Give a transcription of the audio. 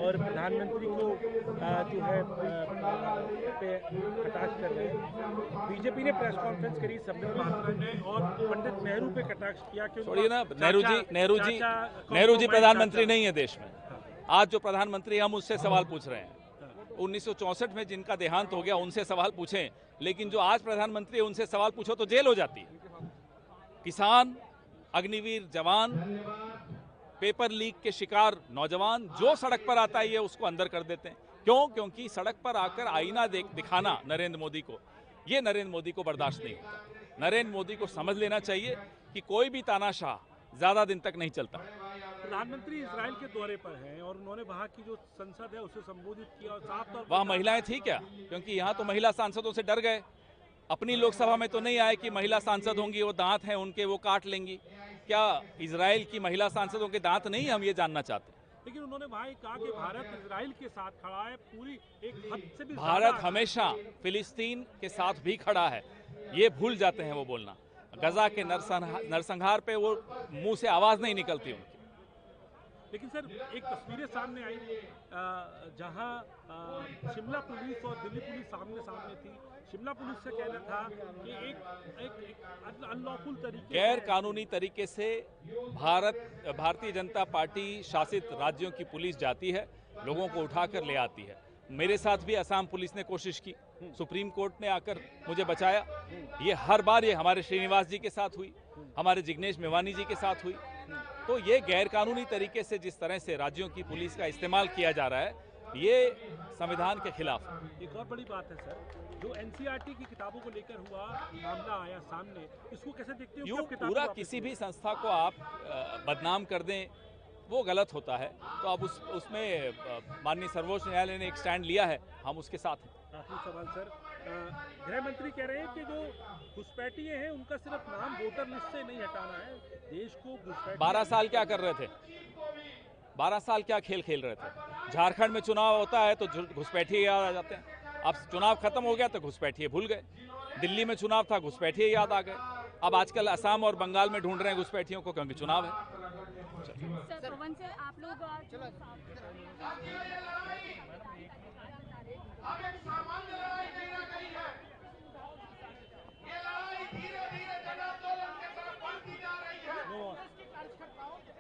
और प्रधानमंत्री को जो है पे कटाक्ष कर रहे हैं। बीजेपी ने प्रेस कॉन्फ्रेंस करी, संबित पात्रा ने, और पंडित नेहरू पे कटाक्ष किया कि छोड़िए ना, नेहरू जी प्रधानमंत्री नहीं है देश में। आज जो प्रधानमंत्री हम उससे सवाल पूछ रहे हैं। 1964 में जिनका देहांत हो गया उनसे सवाल पूछें, लेकिन जो आज प्रधानमंत्री है उनसे सवाल पूछो तो जेल हो जाती है। किसान, अग्निवीर जवान, पेपर लीक के शिकार नौजवान जो सड़क पर आता है ये उसको अंदर कर देते हैं। क्यों? क्योंकि सड़क पर आकर आईना दिखाना नरेंद्र मोदी को, ये नरेंद्र मोदी को बर्दाश्त नहीं होता। नरेंद्र मोदी को समझ लेना चाहिए कि कोई भी तानाशाह ज्यादा दिन तक नहीं चलता। प्रधानमंत्री इजराइल के दौरे पर हैं और उन्होंने वहां की जो संसद है उसे संबोधित किया और साफ तौर पर वहां महिलाएं थी क्या? क्योंकि यहाँ तो महिला सांसदों से डर गए। अपनी लोकसभा में तो नहीं आए कि महिला सांसद होंगी, वो दांत हैं उनके, वो काट लेंगी। क्या इजराइल की महिला सांसदों के दांत नहीं? हम ये जानना चाहते हैं। लेकिन उन्होंने वहां कहा कि भारत इजराइल के साथ खड़ा है, पूरी एक हद से भी भारत हमेशा फिलिस्तीन के साथ भी खड़ा है, ये भूल जाते हैं वो बोलना। गजा के नरसंहार पे वो मुंह से आवाज नहीं निकलती उनकी। लेकिन सर एक तस्वीरें सामने आई जहां शिमला पुलिस और दिल्ली पुलिस सामने सामने थी। शिमला पुलिस से कहना था कि एक अनलॉफुल तरीके, गैर कानूनी तरीके से भारतीय जनता पार्टी शासित राज्यों की पुलिस जाती है, लोगों को उठाकर ले आती है। मेरे साथ भी असम पुलिस ने कोशिश की, सुप्रीम कोर्ट ने आकर मुझे बचाया। ये हर बार ये हमारे श्रीनिवास जी के साथ हुई, हमारे जिग्नेश मेवानी जी के साथ हुई। तो ये गैर कानूनी तरीके से जिस तरह से राज्यों की पुलिस का इस्तेमाल किया जा रहा है, ये संविधान के खिलाफ है। एक और बड़ी बात है सर, जो एनसीईआरटी की किताबों को लेकर हुआ मामला आया सामने, इसको कैसे देखते हो? यूं पूरा किसी भी संस्था को आप बदनाम कर दें वो गलत होता है। तो अब उसमें माननीय सर्वोच्च न्यायालय ने एक स्टैंड लिया है, हम उसके साथ हैं। आखिरी सवाल सर, गृह मंत्री कह रहे हैं कि जो घुसपैठिए हैं उनका सिर्फ नाम वोटर लिस्ट से नहीं हटाना है, देश को घुसपैठिए। 12 साल क्या कर रहे थे? 12 साल क्या खेल खेल रहे थे? झारखंड में चुनाव होता है तो घुसपैठिए याद आ जाते हैं। अब चुनाव खत्म हो गया तो घुसपैठिए भूल गए। दिल्ली में चुनाव था, घुसपैठिए याद आ गए। अब आजकल असम और बंगाल में ढूंढ रहे हैं घुसपैठियों को, क्योंकि चुनाव है। सर, पवन से आप लोग